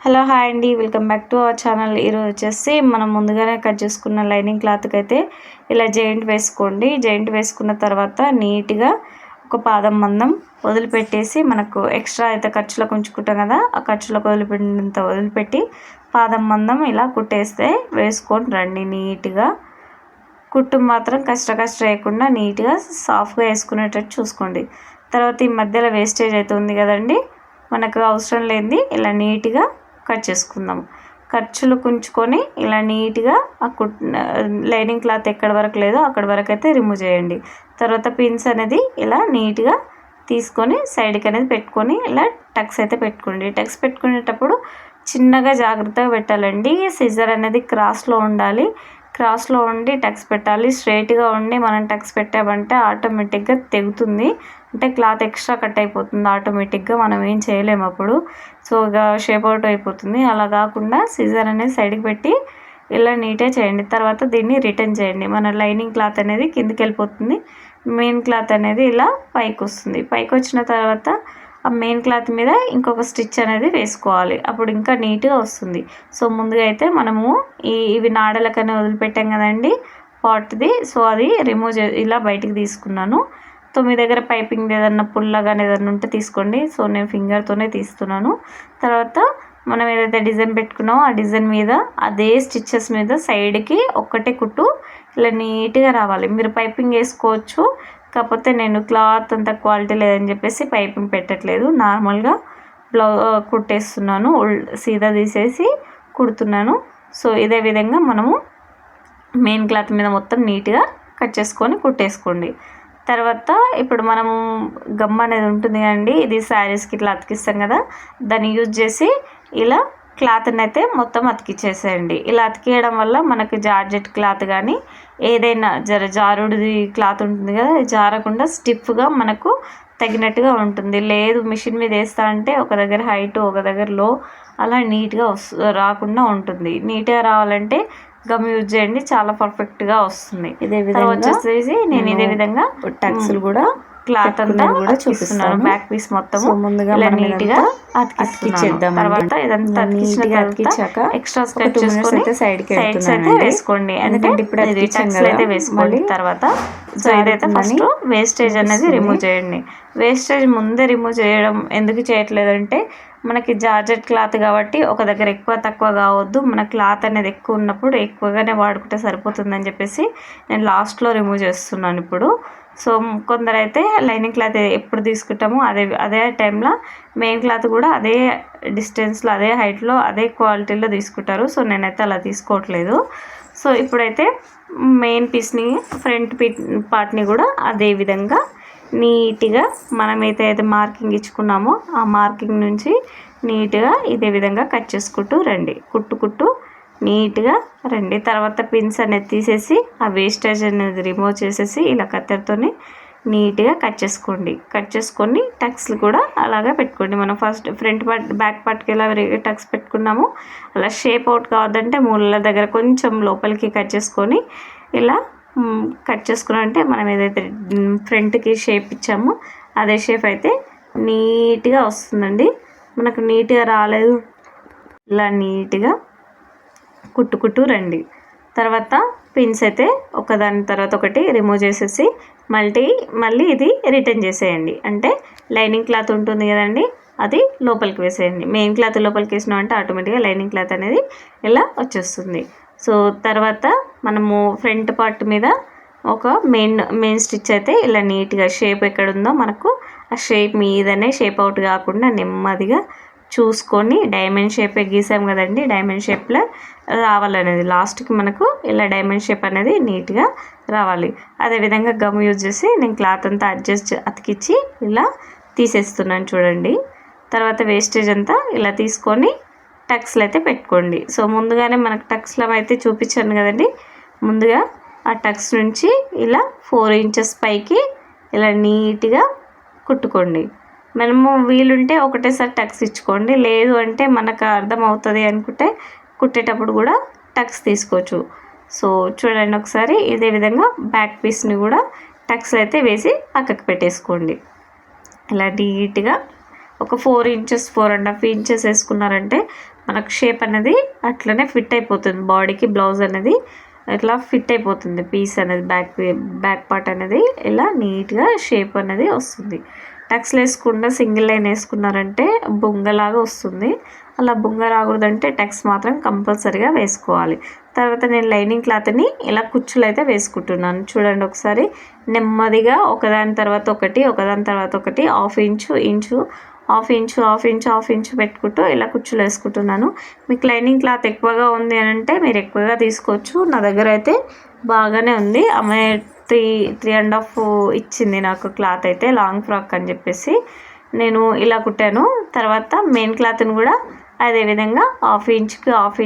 Hello hi అండి, welcome back to our channel. ఈరోజు వచ్చేసి మనం ముందుగానే కట్ చేసుకున్న లైనింగ్ క్లాత్కి అయితే ఇలా జాయింట్ వేసుకోండి. జాయింట్ వేసుకున్న తర్వాత నీట్గా ఒక పాదం మందం వదిలిపెట్టేసి, మనకు ఎక్స్ట్రా అయితే ఖర్చులకు ఉంచుకుంటాం కదా, ఆ ఖర్చులకు వదిలిపెట్టి పాదం మందం ఇలా కుట్టేస్తే వేసుకొని రండి. నీట్గా కుట్టు మాత్రం కష్ట వేయకుండా నీట్గా సాఫ్ట్గా వేసుకునేటట్టు చూసుకోండి. తర్వాత ఈ మధ్యలో వేస్టేజ్ అయితే ఉంది కదండి, మనకు అవసరం లేనిది ఇలా నీట్గా కట్ చేసుకుందాం. ఖర్చులు కుంచుకొని ఇలా నీట్గా ఆ లైనింగ్ క్లాత్ ఎక్కడి వరకు లేదో అక్కడి వరకు అయితే రిమూవ్ చేయండి. తర్వాత పిన్స్ అనేది ఇలా నీట్గా తీసుకొని సైడ్కి అనేది పెట్టుకొని ఇలా టక్స్ అయితే పెట్టుకోండి. టక్స్ పెట్టుకునేటప్పుడు చిన్నగా జాగ్రత్తగా పెట్టాలండి. సిజర్ అనేది క్రాస్లో ఉండాలి. క్రాస్లో ఉండి టక్స్ పెట్టాలి. స్ట్రైట్గా ఉండి మనం టక్స్ పెట్టామంటే ఆటోమేటిక్గా తెగుతుంది, అంటే క్లాత్ ఎక్స్ట్రా కట్ అయిపోతుంది ఆటోమేటిక్గా, మనం ఏం చేయలేము అప్పుడు. సో ఇక షేప్ అవుట్ అయిపోతుంది. అలా కాకుండా సిజర్ అనేది సైడ్కి పెట్టి ఇలా నీట్గా చేయండి. తర్వాత దీన్ని రిటర్న్ చేయండి. మన లైనింగ్ క్లాత్ అనేది కిందికి వెళ్ళిపోతుంది, మెయిన్ క్లాత్ అనేది ఇలా పైకి వస్తుంది. పైకి వచ్చిన తర్వాత ఆ మెయిన్ క్లాత్ మీద ఇంకొక స్టిచ్ అనేది వేసుకోవాలి, అప్పుడు ఇంకా నీట్గా వస్తుంది. సో ముందుగా అయితే మనము ఇవి నాడలకనే వదిలిపెట్టాం కదండి పాట్ది, సో అది రిమూవ్ ఇలా బయటికి తీసుకున్నాను. సో మీ దగ్గర పైపింగ్ ఏదన్నా పుల్ల కానీ ఏదన్నా ఉంటే తీసుకోండి. సో నేను ఫింగర్తోనే తీస్తున్నాను. తర్వాత మనం ఏదైతే డిజైన్ పెట్టుకున్నామో ఆ డిజైన్ మీద అదే స్టిచ్చెస్ మీద సైడ్కి ఒక్కటే కుట్టు ఇలా నీట్గా రావాలి. మీరు పైపింగ్ వేసుకోవచ్చు, కాకపోతే నేను క్లాత్ అంత క్వాలిటీ లేదని చెప్పేసి పైపింగ్ పెట్టట్లేదు, నార్మల్గా కుట్టేస్తున్నాను. సీదా తీసేసి కుడుతున్నాను. సో ఇదే విధంగా మనము మెయిన్ క్లాత్ మీద మొత్తం నీట్గా కట్ చేసుకొని కుట్టేసుకోండి. తర్వాత ఇప్పుడు మనము గమ్ అనేది ఉంటుంది కదండి, ఇది శారీస్కి ఇట్లా అతికిస్తాం కదా, దాన్ని యూజ్ చేసి ఇలా క్లాత్ని అయితే మొత్తం అతికిచ్చేసేయండి. ఇలా అతికేయడం వల్ల మనకి జార్జెట్ క్లాత్ కానీ ఏదైనా జారుడిది క్లాత్ ఉంటుంది కదా, జారకుండా స్టిఫ్గా మనకు తగినట్టుగా ఉంటుంది. లేదు మిషన్ మీద వేస్తా అంటే ఒక దగ్గర హైట్ ఒక దగ్గర లో అలా నీట్గా రాకుండా ఉంటుంది. నీట్గా రావాలంటే గమ్ యూజ్ చేయండి, చాలా పర్ఫెక్ట్గా వస్తుంది. ఇదే విధంగా వచ్చేసి నేను ఇదే విధంగా టక్స్లు కూడా క్లాత్ అంతా కూడా చూపిస్తున్నాను. బ్యాక్ పీస్ మొత్తం ముందుగా నీట్గా అతికిచ్చేద్దాం. తర్వాత ఇదంతా అతికించాక ఎక్స్ట్రా స్టెప్ చేసుకొని సైడ్స్ అయితే వేసుకోండి. ఎందుకంటే ఇప్పుడు అయితే వేసుకోండి. తర్వాత సో ఇదైతే ఫస్ట్ వేస్టేజ్ అనేది రిమూవ్ చేయండి. వేస్టేజ్ ముందే రిమూవ్ చేయడం ఎందుకు చేయట్లేదంటే, మనకి జార్జెట్ క్లాత్ కాబట్టి ఒక దగ్గర ఎక్కువ తక్కువ కావద్దు, మన క్లాత్ అనేది ఎక్కువ ఉన్నప్పుడు ఎక్కువగానే వాడుకుంటే సరిపోతుందని చెప్పేసి నేను లాస్ట్లో రిమూవ్ చేస్తున్నాను ఇప్పుడు. సో కొందరైతే లైనింగ్ క్లాత్ ఎప్పుడు తీసుకుంటామో అదే టైంలో మెయిన్ క్లాత్ కూడా అదే డిస్టెన్స్లో అదే హైట్లో అదే క్వాలిటీలో తీసుకుంటారు. సో నేనైతే అలా తీసుకోవట్లేదు. సో ఇప్పుడైతే మెయిన్ పీస్ని ఫ్రంట్ పార్ట్ని కూడా అదే విధంగా నీట్గా మనమైతే మార్కింగ్ ఇచ్చుకున్నామో ఆ మార్కింగ్ నుంచి నీట్గా ఇదే విధంగా కట్ చేసుకుంటూ రండి. కుట్టు నీట్గా రండి. తర్వాత పిన్స్ అనేది తీసేసి ఆ వేస్టేజ్ అనేది రిమూవ్ చేసేసి ఇలా కత్తెరతోని నీట్గా కట్ చేసుకోండి. కట్ చేసుకొని టక్స్లు కూడా అలాగే పెట్టుకోండి. మనం ఫస్ట్ ఫ్రంట్ పార్ట్ బ్యాక్ పార్ట్కి ఎలా టక్స్ పెట్టుకున్నామో అలా షేప్ అవుట్ కావద్దంటే మూలల దగ్గర కొంచెం లోపలికి కట్ చేసుకొని ఇలా కట్ చేసుకున్నామంటే మనం ఏదైతే ఫ్రంట్కి షేప్ ఇచ్చామో అదే షేప్ అయితే నీట్గా వస్తుందండి. మనకు నీట్గా రాలేదు, ఇలా నీట్గా కుట్టు రండి. తర్వాత పిన్స్ అయితే ఒకదాని తర్వాత ఒకటి రిమూవ్ చేసేసి మళ్ళీ ఇది రిటర్న్ చేసేయండి. అంటే లైనింగ్ క్లాత్ ఉంటుంది కదండి, అది లోపలికి వేసేయండి. మెయిన్ క్లాత్ లోపలికి వేసినామంటే ఆటోమేటిక్గా లైనింగ్ క్లాత్ అనేది ఇలా వచ్చేస్తుంది. సో తర్వాత మనము ఫ్రంట్ పార్ట్ మీద ఒక మెయిన్ స్టిచ్ అయితే ఇలా నీట్గా షేప్ ఎక్కడుందో మనకు ఆ షేప్ మీదనే షేప్ అవుట్ కాకుండా నెమ్మదిగా చూసుకొని డైమండ్ షేపే గీసాం కదండి, డైమండ్ షేప్లో రావాలనేది లాస్ట్కి మనకు ఇలా డైమండ్ షేప్ అనేది నీట్గా రావాలి. అదేవిధంగా గమ్ యూజ్ చేసి నేను క్లాత్ అంతా అతికిచ్చి ఇలా తీసేస్తున్నాను చూడండి. తర్వాత వేస్టేజ్ అంతా ఇలా తీసుకొని టక్స్లు అయితే పెట్టుకోండి. సో ముందుగానే మనకు టక్స్లో అయితే చూపించాను కదండి, ముందుగా ఆ టక్స్ నుంచి ఇలా 4 ఇంచెస్ పైకి ఇలా నీట్గా కుట్టుకోండి. మనము వీలుంటే ఒకటేసారి టక్స్ ఇచ్చుకోండి, లేదు అంటే మనకు అర్థం అవుతుంది అనుకుంటే కుట్టేటప్పుడు కూడా టక్స్ తీసుకోవచ్చు. సో చూడండి ఒకసారి ఇదే విధంగా బ్యాక్ పీస్ని కూడా టక్స్ అయితే వేసి పక్కకు పెట్టేసుకోండి. ఇలా నీట్గా ఒక 4 ఇంచెస్ 4.5 ఇంచెస్ వేసుకున్నారంటే మనకు షేప్ అనేది అట్లనే ఫిట్ అయిపోతుంది బాడీకి. బ్లౌజ్ అనేది ఇట్లా ఫిట్ అయిపోతుంది, పీస్ అనేది బ్యాక్ పార్ట్ అనేది ఇలా నీట్గా షేప్ అనేది వస్తుంది. టక్స్లు వేసుకుండా సింగిల్ లైన్ వేసుకున్నారంటే బొంగలాగా వస్తుంది. అలా బొంగ రాకూడదంటే టక్స్ మాత్రం కంపల్సరీగా వేసుకోవాలి. తర్వాత నేను లైనింగ్ క్లాత్ని ఇలా కుచ్చులు అయితే వేసుకుంటున్నాను. చూడండి ఒకసారి నెమ్మదిగా ఒకదాని తర్వాత ఒకటి హాఫ్ ఇంచు పెట్టుకుంటూ ఇలా కుచ్చులు వేసుకుంటున్నాను. మీకు లైనింగ్ క్లాత్ ఎక్కువగా ఉంది అని అంటే మీరు ఎక్కువగా తీసుకోవచ్చు. నా దగ్గర అయితే బాగానే ఉంది. ఆమె 3.5 ఇచ్చింది నాకు క్లాత్ అయితే, లాంగ్ ఫ్రాక్ అని చెప్పేసి నేను ఇలా కుట్టాను. తర్వాత మెయిన్ క్లాత్ని కూడా అదేవిధంగా హాఫ్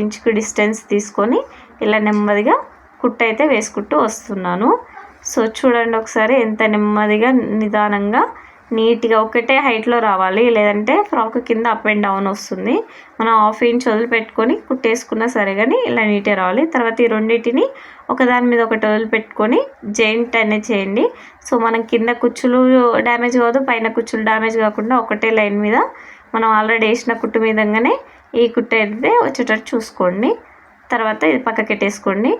ఇంచుకి డిస్టెన్స్ తీసుకొని ఇలా నెమ్మదిగా కుట్టు అయితే వేసుకుంటూ వస్తున్నాను. సో చూడండి ఒకసారి ఎంత నెమ్మదిగా నిదానంగా నీట్గా ఒకటే హైట్లో రావాలి, లేదంటే ఫ్రాక్ కింద అప్ అండ్ డౌన్ వస్తుంది. మనం హాఫ్ ఇంచ్ వదిలిపెట్టుకొని కుట్టేసుకున్నా సరే కానీ ఇలా నీట్గా రావాలి. తర్వాత ఈ రెండింటిని ఒకదాని మీద ఒకటి వదిలిపెట్టుకొని జాయింట్ అనేది చేయండి. సో మనం కింద కుచ్చులు డ్యామేజ్ కాదు, పైన కుచ్చులు డ్యామేజ్ కాకుండా ఒకటే లైన్ మీద మనం ఆల్రెడీ వేసిన కుట్టు మీదంగానే ఈ కుట్టు అయితే వచ్చేటట్టు చూసుకోండి. తర్వాత ఇది పక్కకెట్టేసుకోండి.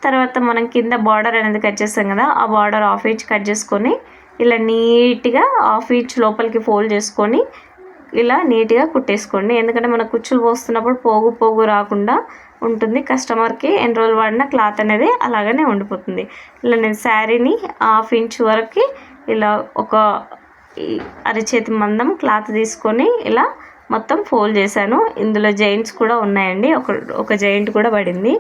తర్వాత మనం కింద బార్డర్ అనేది కట్ చేస్తాం కదా, ఆ బార్డర్ హాఫ్ ఇంచ్ కట్ చేసుకొని ఇలా నీట్గా హాఫ్ ఇంచ్ లోపలికి ఫోల్డ్ చేసుకొని ఇలా నీట్గా కుట్టేసుకోండి. ఎందుకంటే మన కుచ్చులు పోస్తున్నప్పుడు పోగు రాకుండా ఉంటుంది. కస్టమర్కి ఎన్ని రోజులు వాడిన క్లాత్ అనేది అలాగనే ఉండిపోతుంది. ఇలా నేను శారీని హాఫ్ ఇంచ్ వరకు ఇలా ఒక అరచేతి మందం క్లాత్ తీసుకొని ఇలా మొత్తం ఫోల్డ్ చేశాను. ఇందులో జాయింట్స్ కూడా ఉన్నాయండి, ఒక జాయింట్ కూడా పడింది.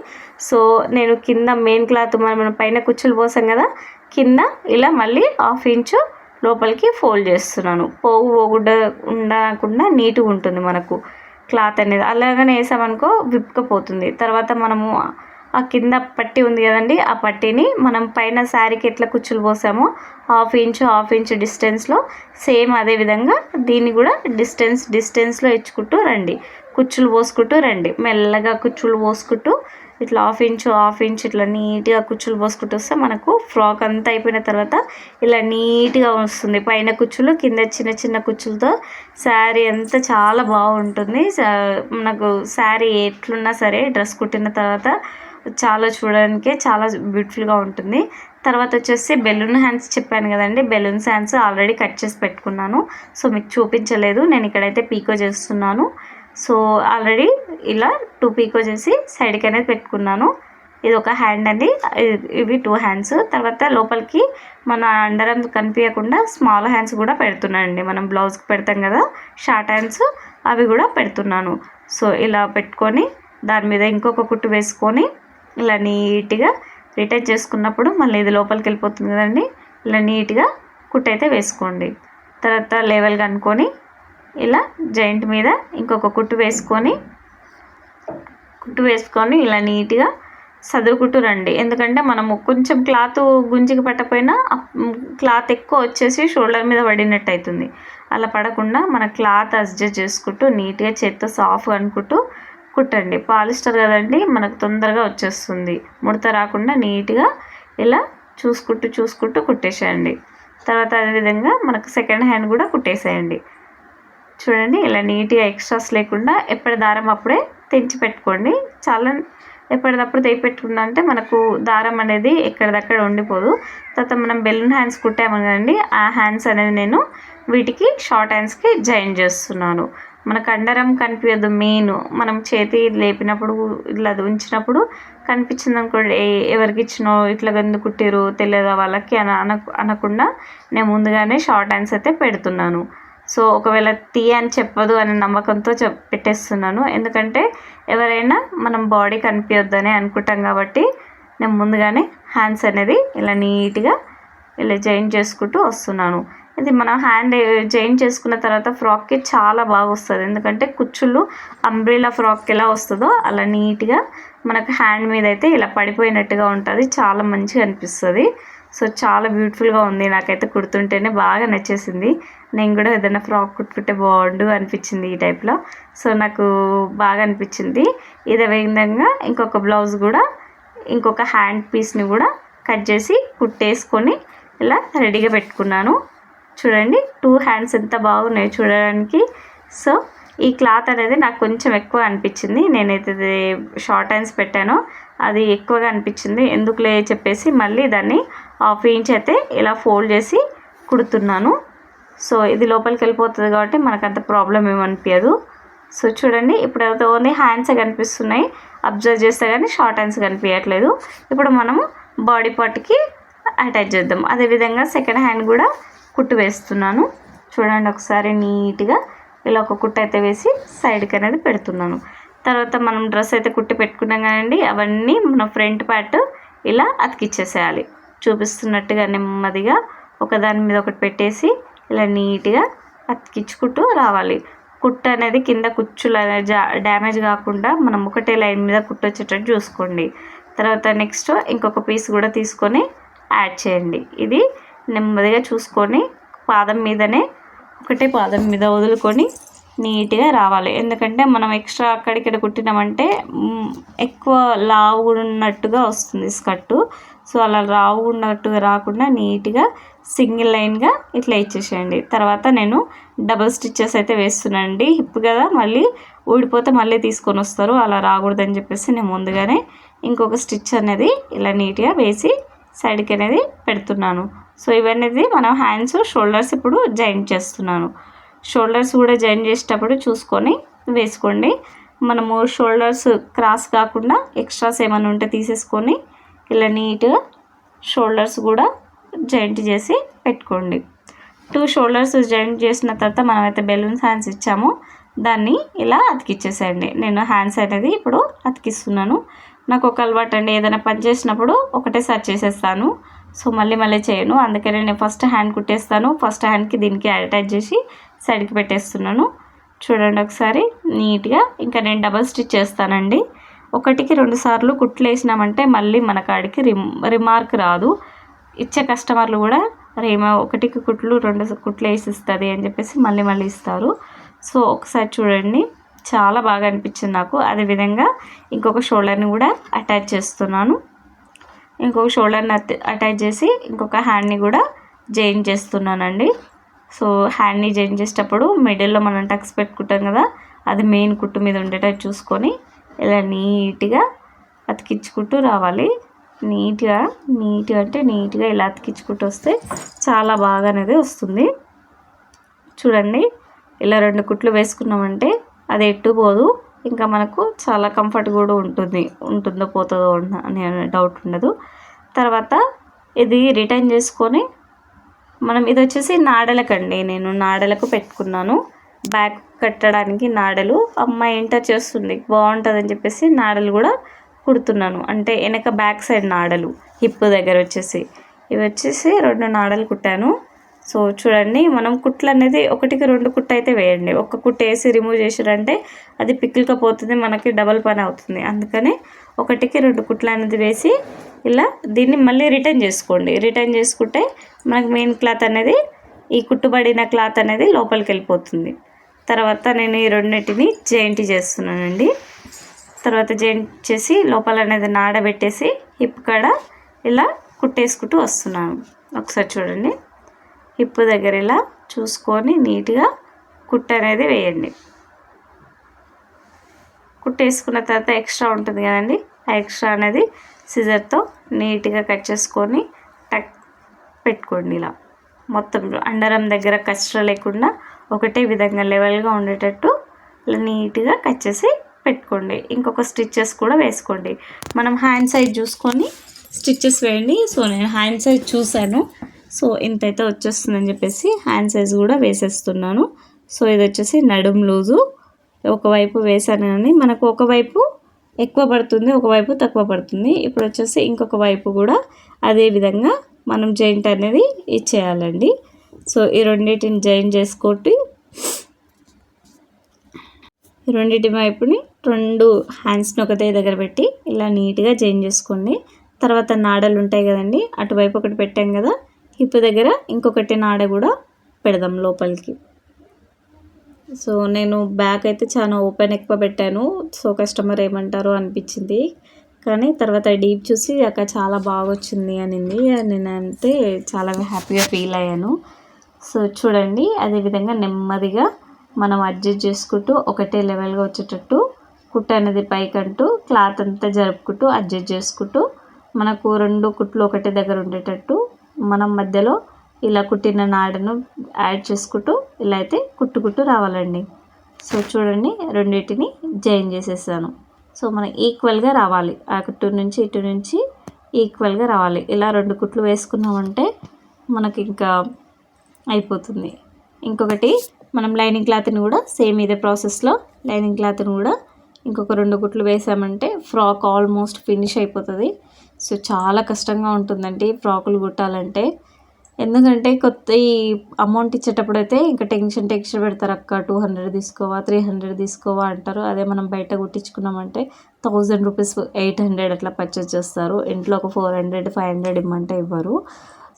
సో నేను కింద మెయిన్ క్లాత్ మనం పైన కుచ్చులు పోసాం కదా, కింద ఇలా మళ్ళీ హాఫ్ ఇంచు లోపలికి ఫోల్డ్ చేస్తున్నాను. ఉండకుండా నీట్గా ఉంటుంది మనకు క్లాత్ అనేది. అలాగనే వేసామనుకో విప్పుకపోతుంది. తర్వాత మనము ఆ కింద పట్టి ఉంది కదండి, ఆ పట్టీని మనం పైన శారీకి ఎట్లా కుచ్చులు పోసామో హాఫ్ ఇంచ్ డిస్టెన్స్లో సేమ్ అదే విధంగా దీన్ని కూడా డిస్టెన్స్లో ఇచ్చుకుంటూ రండి. కుచ్చులు పోసుకుంటూ రండి. మెల్లగా కుచ్చులు పోసుకుంటూ ఇట్లా హాఫ్ ఇంచ్ ఇట్లా నీట్గా కుచ్చులు పోసుకుంటూ వస్తే మనకు ఫ్రాక్ అంతా అయిపోయిన తర్వాత ఇలా నీట్గా వస్తుంది. పైన కుచ్చులు కింద చిన్న కుచ్చులతో శారీ అంతా చాలా బాగుంటుంది. మనకు శారీ ఎట్లున్నా సరే డ్రెస్ కుట్టిన తర్వాత చాలా చూడడానికి చాలా బ్యూటిఫుల్గా ఉంటుంది. తర్వాత వచ్చేసి బెలూన్ హ్యాండ్స్ చెప్పాను కదండి, బెలూన్స్ హ్యాండ్స్ ఆల్రెడీ కట్ చేసి పెట్టుకున్నాను. సో మీకు చూపించలేదు, నేను ఇక్కడైతే పీకో చేస్తున్నాను. సో ఆల్రెడీ ఇలా 2 పీకో చేసి సైడ్కి అనేది పెట్టుకున్నాను. ఇది ఒక హ్యాండ్ అండి, ఇవి 2 హ్యాండ్స్. తర్వాత లోపలికి మన అండరం కనిపించకుండా స్మాల్ హ్యాండ్స్ కూడా పెడుతున్నానండి. మనం బ్లౌజ్కి పెడతాం కదా షార్ట్ హ్యాండ్స్, అవి కూడా పెడుతున్నాను. సో ఇలా పెట్టుకొని దాని మీద ఇంకొక కుట్టు వేసుకొని ఇలా నీట్గా రిటైన్ చేసుకున్నప్పుడు మళ్ళీ ఇది లోపలికి వెళ్ళిపోతుంది కదండి. ఇలా నీట్గా కుట్టు అయితే వేసుకోండి. తర్వాత లెవెల్గా అనుకొని ఇలా జాయింట్ మీద ఇంకొక కుట్టు వేసుకొని ఇలా నీట్గా సదురుకుంటూ రండి. ఎందుకంటే మనము కొంచెం క్లాత్ గుంజికి పట్టకపోయినా క్లాత్ ఎక్కువ వచ్చేసి షోల్డర్ మీద పడినట్టు అవుతుంది. అలా పడకుండా మన క్లాత్ అడ్జస్ట్ చేసుకుంటూ నీట్గా చేత్తో సాఫ్ట్గా అనుకుంటూ కుట్టండి. పాలిస్టర్ కదండి, మనకు తొందరగా వచ్చేస్తుంది. ముడత రాకుండా నీట్గా ఇలా చూసుకుంటూ కుట్టేసేయండి. తర్వాత అదేవిధంగా మనకు సెకండ్ హ్యాండ్ కూడా కుట్టేసేయండి. చూడండి ఇలా నీట్గా ఎక్స్ట్రాస్ లేకుండా ఎప్పటి దారం అప్పుడే తెంచి పెట్టుకోండి. చాలా ఎప్పటిదప్పుడు తెగి పెట్టుకున్నా అంటే మనకు దారం అనేది ఎక్కడిదక్కడ ఉండిపోదు. తర్వాత మనం బెలూన్ హ్యాండ్స్ కుట్టాము కదండి, ఆ హ్యాండ్స్ అనేది నేను వీటికి షార్ట్ హ్యాండ్స్కి జాయిన్ చేస్తున్నాను. మనకు అండరం కనిపించదు. మెయిన్ మనం చేతి లేపినప్పుడు ఇట్లా ఉంచినప్పుడు కనిపించింది అనుకోండి, ఎవరికి ఇచ్చినో ఇట్లా ఎందుకు కుట్టిరు తెలియదా వాళ్ళకి అనకుండా నేను ముందుగానే షార్ట్ హ్యాండ్స్ అయితే పెడుతున్నాను. సో ఒకవేళ అని చెప్పదు అనే నమ్మకంతో పెట్టేస్తున్నాను. ఎందుకంటే ఎవరైనా మనం బాడీ కనిపించొద్దని అనుకుంటాం కాబట్టి నేను ముందుగానే హ్యాండ్స్ అనేది ఇలా నీట్గా ఇలా జాయిన్ చేసుకుంటూ వస్తున్నాను. ఇది మనం హ్యాండ్ జాయిన్ చేసుకున్న తర్వాత ఫ్రాక్కి చాలా బాగా వస్తుంది. ఎందుకంటే కుచ్చుళ్ళు అంబ్రెల్లా ఫ్రాక్కి ఎలా వస్తుందో అలా నీట్గా మనకు హ్యాండ్ మీద అయితే ఇలా పడిపోయినట్టుగా ఉంటుంది. చాలా మంచిగా అనిపిస్తుంది. సో చాలా బ్యూటిఫుల్గా ఉంది. నాకైతే కుడుతుంటేనే బాగా నచ్చేసింది. నేను కూడా ఏదైనా ఫ్రాక్ కుట్టుకుంటే బాగుండు అనిపించింది ఈ టైప్లో. సో నాకు బాగా అనిపించింది. ఇదే విధంగా ఇంకొక బ్లౌజ్ కూడా ఇంకొక హ్యాండ్ పీస్ని కూడా కట్ చేసి కుట్టేసుకొని ఇలా రెడీగా పెట్టుకున్నాను. చూడండి 2 హ్యాండ్స్ ఎంత బాగున్నాయి చూడడానికి. సో ఈ క్లాత్ అనేది నాకు కొంచెం ఎక్కువ అనిపించింది. నేనైతే షార్ట్ హ్యాండ్స్ పెట్టానో అది ఎక్కువగా అనిపించింది. ఎందుకులే చెప్పేసి మళ్ళీ దాన్ని 1/2 ఇంచ్ అయితే ఇలా ఫోల్డ్ చేసి కుడుతున్నాను. సో ఇది లోపలికి వెళ్ళిపోతుంది కాబట్టి మనకు అంత ప్రాబ్లం ఏమనిపించదు. సో చూడండి, ఇప్పుడు అయితే ఓన్లీ హ్యాండ్సే కనిపిస్తున్నాయి. అబ్జర్వ్ చేస్తే కానీ షార్ట్ హ్యాండ్స్ కనిపించట్లేదు. ఇప్పుడు మనము బాడీ పార్ట్కి అటాచ్ చేద్దాం. అదేవిధంగా సెకండ్ హ్యాండ్ కూడా కుట్టు వేస్తున్నాను. చూడండి ఒకసారి నీట్గా ఇలా ఒక కుట్టు అయితే వేసి సైడ్కి అనేది పెడుతున్నాను. తర్వాత మనం డ్రెస్ అయితే కుట్టి పెట్టుకున్నాం కదండి, అవన్నీ మన ఫ్రంట్ పార్ట్ ఇలా అతికిచ్చేసేయాలి. చూపిస్తున్నట్టుగా నెమ్మదిగా ఒకదాని మీద ఒకటి పెట్టేసి ఇలా నీట్గా అతికించుకుంటూ రావాలి. కుట్టు అనేది కింద కుచ్చులు డ్యామేజ్ కాకుండా మనం ఒకటే లైన్ మీద కుట్టు వచ్చేటట్టు చూసుకోండి. తర్వాత నెక్స్ట్ ఇంకొక పీస్ కూడా తీసుకొని యాడ్ చేయండి. ఇది నెమ్మదిగా చూసుకొని పాదం మీదనే ఒకటే పాదం మీద వదులుకొని నీట్గా రావాలి. ఎందుకంటే మనం ఎక్స్ట్రా అక్కడిక్కడ కుట్టినామంటే ఎక్కువ లావు ఉన్నట్టుగా వస్తుంది స్కర్టు. సో అలా లావు ఉన్నట్టుగా రాకుండా నీట్గా సింగిల్ లైన్గా ఇట్లా ఇచ్చేసేయండి. తర్వాత నేను డబుల్ స్టిచ్చెస్ అయితే వేస్తున్నానండి. హిప్ కదా, మళ్ళీ ఊడిపోతే మళ్ళీ తీసుకొని వస్తారు, అలా రాకూడదని చెప్పేసి నేను ముందుగానే ఇంకొక స్టిచ్ అనేది ఇలా నీట్గా వేసి సైడ్కి అనేది పెడుతున్నాను. సో ఇవన్నీ మనం హ్యాండ్స్ షోల్డర్స్ ఇప్పుడు జాయింట్ చేస్తున్నాను. షోల్డర్స్ కూడా జాయిన్ చేసేటప్పుడు చూసుకొని వేసుకోండి. మనము షోల్డర్స్ క్రాస్ కాకుండా ఎక్స్ట్రాస్ ఏమైనా ఉంటే తీసేసుకొని ఇలా నీట్గా షోల్డర్స్ కూడా జాయింట్ చేసి పెట్టుకోండి. 2 షోల్డర్స్ జాయింట్ చేసిన తర్వాత మనమైతే బెలూన్స్ హ్యాండ్స్ ఇచ్చాము, దాన్ని ఇలా అతికిచ్చేసేయండి. నేను హ్యాండ్స్ అనేది ఇప్పుడు అతికిస్తున్నాను. నాకు ఒక అలవాటు అండి, ఏదైనా పని చేసినప్పుడు ఒకటేసారి చేసేస్తాను. సో మళ్ళీ చేయను. అందుకనే నేను ఫస్ట్ హ్యాండ్ కుట్టేస్తాను. ఫస్ట్ హ్యాండ్కి దీనికి అటాచ్ చేసి సైడ్కి పెట్టేస్తున్నాను. చూడండి ఒకసారి నీట్గా. ఇంకా నేను డబల్ స్టిచ్ చేస్తానండి. 1కి 2 సార్లు కుట్లు వేసినామంటే మళ్ళీ మన కాడికి రిమార్క్ రాదు. ఇచ్చే కస్టమర్లు కూడా రేమో 1కి కుట్లు 2 కుట్లు వేసిస్తుంది అని చెప్పేసి మళ్ళీ ఇస్తారు. సో ఒకసారి చూడండి, చాలా బాగా అనిపించింది నాకు. అదేవిధంగా ఇంకొక షోల్డర్ని కూడా అటాచ్ చేస్తున్నాను. ఇంకొక షోల్డర్ని అటాచ్ చేసి ఇంకొక హ్యాండ్ని కూడా జాయిన్ చేస్తున్నానండి. సో హ్యాండ్ని జాయిన్ చేసేటప్పుడు మిడిల్లో మనం టక్స్ పెట్టుకుంటాం కదా, అది మెయిన్ కుట్టు మీద ఉండేటట్టు చూసుకొని ఇలా నీట్గా అతికించుకుంటూ రావాలి. నీట్గా అంటే నీట్గా ఇలా అతికించుకుంటూ వస్తే చాలా బాగా అనేది వస్తుంది. చూడండి, ఇలా 2 కుట్లు వేసుకున్నామంటే అది ఎట్టు పోదు. ఇంకా మనకు చాలా కంఫర్ట్ కూడా ఉంటుందో పోతుందో అని డౌట్ ఉండదు. తర్వాత ఇది రిటర్న్ చేసుకొని మనం ఇది వచ్చేసి నాడలకండి, నేను నాడలకు పెట్టుకున్నాను. బ్యాక్ కట్టడానికి నాడలు అమ్మాయి ఎంటర్ చేస్తుంది బాగుంటుందని చెప్పేసి నాడలు కూడా కుడుతున్నాను. అంటే వెనక బ్యాక్ సైడ్ నాడలు హిప్ దగ్గర వచ్చేసి ఇవి వచ్చేసి 2 నాడలు కుట్టాను. సో చూడండి, మనం కుట్లు అనేది 1కి 2 కుట్టు అయితే వేయండి. ఒక కుట్టు వేసి రిమూవ్ చేసారంటే అది పిక్కిలికపోతుంది, మనకి డబల్ పని అవుతుంది. అందుకని 1కి 2 కుట్లు అనేది వేసి ఇలా దీన్ని మళ్ళీ రిటర్న్ చేసుకోండి. రిటర్న్ చేసుకుంటే మనకు మెయిన్ క్లాత్ అనేది, ఈ కుట్టుబడిన క్లాత్ అనేది లోపలికి వెళ్ళిపోతుంది. తర్వాత నేను ఈ రెండింటిని జాయింట్ చేస్తున్నానండి. తర్వాత జాయింట్ చేసి లోపల అనేది నాడబెట్టేసి హిప్ కాడ ఇలా కుట్టేసుకుంటూ వస్తున్నాను. ఒకసారి చూడండి, హిప్ దగ్గర ఇలా చూసుకొని నీట్గా కుట్టు అనేది వేయండి. కుట్టేసుకున్న తర్వాత ఎక్స్ట్రా ఉంటుంది కదండి, ఆ ఎక్స్ట్రా అనేది సిజర్తో నీట్గా కట్ చేసుకొని టక్ పెట్టుకోండి. ఇలా మొత్తం అండరం దగ్గర కచ్చర లేకుండా ఒకటే విధంగా లెవెల్గా ఉండేటట్టు ఇలా నీట్గా కట్ చేసి పెట్టుకోండి. ఇంకొక స్టిచ్చెస్ కూడా వేసుకోండి. మనం హ్యాండ్ సైజ్ చూసుకొని స్టిచ్చెస్ వేయండి. సో నేను హ్యాండ్ సైజ్ చూశాను, సో ఇంతైతే వచ్చేస్తుందని చెప్పేసి హ్యాండ్ సైజ్ కూడా వేసేస్తున్నాను. సో ఇది వచ్చేసి నడుం లూజు. ఒకవైపు వేసాను కానీ మనకు ఒకవైపు ఎక్కువ పడుతుంది, ఒకవైపు తక్కువ పడుతుంది. ఇప్పుడు వచ్చేసి ఇంకొక వైపు కూడా అదే విధంగా మనం జాయింట్ అనేది ఇచ్చేయాలండి. సో ఈ రెండింటిని జాయిన్ చేసుకోండి. రెండింటి వైపుని 2 హ్యాండ్స్ని ఒకటే దగ్గర పెట్టి ఇలా నీట్గా జాయిన్ చేసుకోండి. తర్వాత నాడలు ఉంటాయి కదండి, అటువైపు ఒకటి పెట్టాం కదా, హిప్ దగ్గర ఇంకొకటి నాడ కూడా పెడదాం లోపలికి. సో నేను బ్యాక్ అయితే చాలా ఓపెన్ ఎక్కువ పెట్టాను. సో కస్టమర్ ఏమంటారో అనిపించింది, కానీ తర్వాత డీప్ చూసి అక్క చాలా బాగా వచ్చింది అనింది. నేనంటే చాలా హ్యాపీగా ఫీల్ అయ్యాను. సో చూడండి, అదేవిధంగా నెమ్మదిగా మనం అడ్జస్ట్ చేసుకుంటూ ఒకటే లెవెల్గా వచ్చేటట్టు కుట్టు అనేది పైకంటూ క్లాత్ అంతా జరుపుకుంటూ అడ్జస్ట్ చేసుకుంటూ మనకు 2 కుట్లు ఒకటే దగ్గర ఉండేటట్టు మనం మధ్యలో ఇలా కుట్టిన నాడను యాడ్ చేసుకుంటూ ఇలా అయితే కుట్టుకుంటూ రావాలండి. సో చూడండి రెండింటిని జాయిన్ చేసేసాను. సో మనం ఈక్వల్గా రావాలి, అటు నుంచి ఇటు నుంచి ఈక్వల్గా రావాలి. ఇలా 2 కుట్లు వేసుకున్నామంటే మనకి ఇంకా అయిపోతుంది. ఇంకొకటి మనం లైనింగ్ క్లాత్ని కూడా సేమ్ ఇదే ప్రాసెస్లో లైనింగ్ క్లాత్ని కూడా ఇంకొక 2 కుట్లు వేసామంటే ఫ్రాక్ ఆల్మోస్ట్ ఫినిష్ అయిపోతుంది. సో చాలా కష్టంగా ఉంటుందండి ఫ్రాకులు కుట్టాలంటే. ఎందుకంటే కొత్త ఈ అమౌంట్ ఇచ్చేటప్పుడు అయితే ఇంకా టెన్షన్ పెడతారు, అక్క 200 తీసుకోవా 300 తీసుకోవా అంటారు. అదే మనం బయట కుట్టించుకున్నామంటే 1000 రూపీస్ 800 అట్లా పర్చేస్ చేస్తారు. ఇంట్లో ఒక 400 500 ఇమ్మంటే ఇవ్వరు.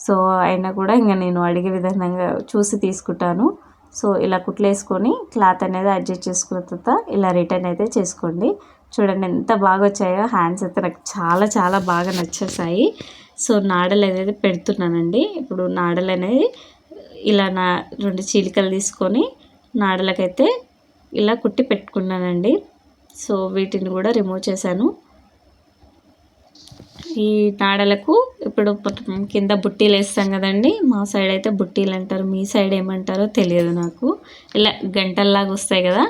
సో అయినా కూడా ఇంకా నేను అడిగే విధంగా చూసి తీసుకుంటాను. సో ఇలా కుట్లు వేసుకొని క్లాత్ అనేది అడ్జస్ట్ చేసుకున్న తర్వాత ఇలా రిటర్న్ అయితే చేసుకోండి. చూడండి ఎంత బాగా వచ్చాయో. హ్యాండ్స్ అయితే నాకు చాలా చాలా బాగా నచ్చేసాయి. సో నాడలు అనేది పెడుతున్నానండి. ఇప్పుడు నాడలు అనేది ఇలా 2 చీలికలు తీసుకొని నాడలకైతే ఇలా కుట్టి పెట్టుకున్నానండి. సో వీటిని కూడా రిమూవ్ చేశాను. ఈ నాడలకు ఇప్పుడు కింద బుట్టీలు వేస్తాం కదండి. మా సైడ్ అయితే బుట్టీలు అంటారు, మీ సైడ్ ఏమంటారో తెలియదు నాకు. ఇలా గంటల్లాగా వస్తాయి కదా,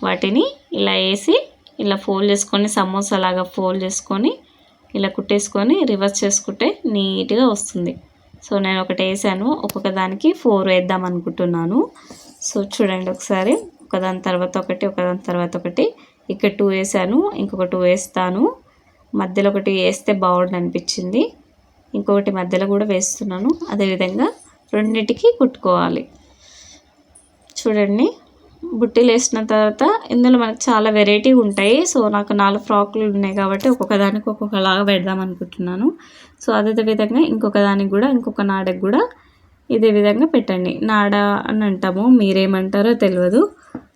వాటిని ఇలా వేసి ఇలా ఫోల్డ్ చేసుకొని సమోసా లాగా ఫోల్డ్ చేసుకొని ఇలా కుట్టేసుకొని రివర్స్ చేసుకుంటే నీట్గా వస్తుంది. సో నేను ఒకటి వేసాను, ఒక్కొక్క దానికి 4 వేద్దాం అనుకుంటున్నాను. సో చూడండి ఒకసారి, ఒకదాని తర్వాత ఒకటి ఒకదాని తర్వాత ఒకటి. ఇక్కడ 2 వేసాను, ఇంకొక 2 వేస్తాను. మధ్యలో ఒకటి వేస్తే బాగుండు అనిపించింది, ఇంకొకటి మధ్యలో కూడా వేస్తున్నాను. అదేవిధంగా రెండింటికి కుట్టుకోవాలి. చూడండి బుట్టీలు వేసిన తర్వాత ఇందులో మనకు చాలా వెరైటీ ఉంటాయి. సో నాకు 4 ఫ్రాకులు ఉన్నాయి కాబట్టి ఒక్కొక్క దానికి ఒక్కొక్కలాగా పెడదాం అనుకుంటున్నాను. సో అదే విధంగా ఇంకొక దానికి కూడా ఇంకొక నాడకి కూడా ఇదే విధంగా పెట్టండి. నాడ అని అంటాము, మీరేమంటారో తెలియదు.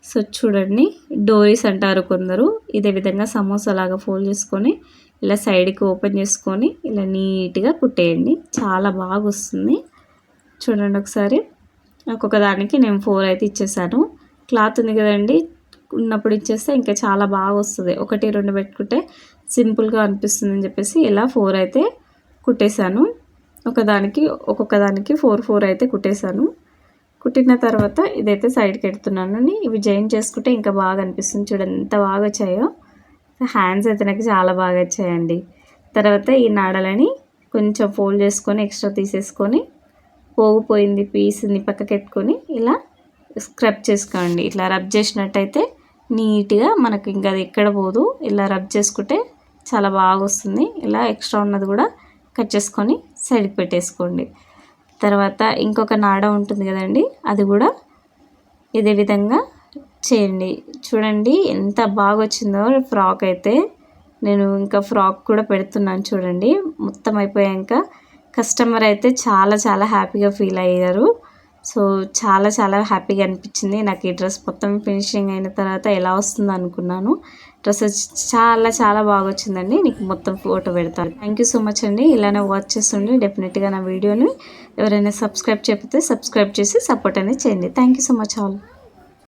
సో చూడండి డోరీస్ అంటారు కొందరు. ఇదే విధంగా సమోసా లాగా ఫోల్డ్ చేసుకొని ఇలా సైడ్కి ఓపెన్ చేసుకొని ఇలా నీట్గా కుట్టేయండి, చాలా బాగా వస్తుంది. చూడండి ఒకసారి, ఒక్కొక్క దానికి నేను 4 అయితే ఇచ్చేసాను. క్లాత్ ఉంది కదండి, ఉన్నప్పుడు ఇచ్చేస్తే ఇంకా చాలా బాగా వస్తుంది. 1 2 పెట్టుకుంటే సింపుల్గా అనిపిస్తుంది అని చెప్పేసి ఇలా 4 అయితే కుట్టేశాను. ఒక్కొక్క దానికి 4 అయితే కుట్టేశాను. కుట్టిన తర్వాత ఇదైతే సైడ్కి ఎడుతున్నాను. ఇవి జాయిన్ చేసుకుంటే ఇంకా బాగా అనిపిస్తుంది. చూడండి ఎంత బాగా వచ్చాయో. హ్యాండ్స్ అయితే నాకు చాలా బాగా వచ్చాయండి. తర్వాత ఈ నాడలని కొంచెం ఫోల్డ్ చేసుకొని ఎక్స్ట్రా తీసేసుకొని పోగిపోయింది పీస్ని పక్కకి పెట్టుకొని ఇలా స్క్రబ్ చేసుకోండి. ఇట్లా రబ్ చేసినట్టయితే నీట్గా మనకు ఇంకా అది ఎక్కడ పోదు. ఇలా రబ్ చేసుకుంటే చాలా బాగా వస్తుంది. ఇలా ఎక్స్ట్రా ఉన్నది కూడా కట్ చేసుకొని సైడ్కి పెట్టేసుకోండి. తర్వాత ఇంకొక నాడ ఉంటుంది కదండి, అది కూడా ఇదే విధంగా చేయండి. చూడండి ఎంత బాగా వచ్చిందో ఫ్రాక్ అయితే. నేను ఇంకా ఫ్రాక్ కూడా పెడుతున్నాను చూడండి. మొత్తం అయిపోయాక కస్టమర్ అయితే చాలా చాలా హ్యాపీగా ఫీల్ అయ్యారు. సో చాలా చాలా హ్యాపీగా అనిపించింది నాకు. ఈ డ్రెస్ మొత్తం ఫినిషింగ్ అయిన తర్వాత ఎలా వస్తుందో అనుకున్నాను. డ్రెస్ చాలా చాలా బాగా వచ్చిందండి. నీకు మొత్తం ఫోటో పెడతాను. థ్యాంక్ యూ సో మచ్ అండి. ఇలానే వాచ్ చేస్తుండే డెఫినెట్గా నా వీడియోని ఎవరైనా సబ్స్క్రైబ్ చేస్తే సబ్స్క్రైబ్ చేసి సపోర్ట్ అనేది చేయండి. Thank you so much all.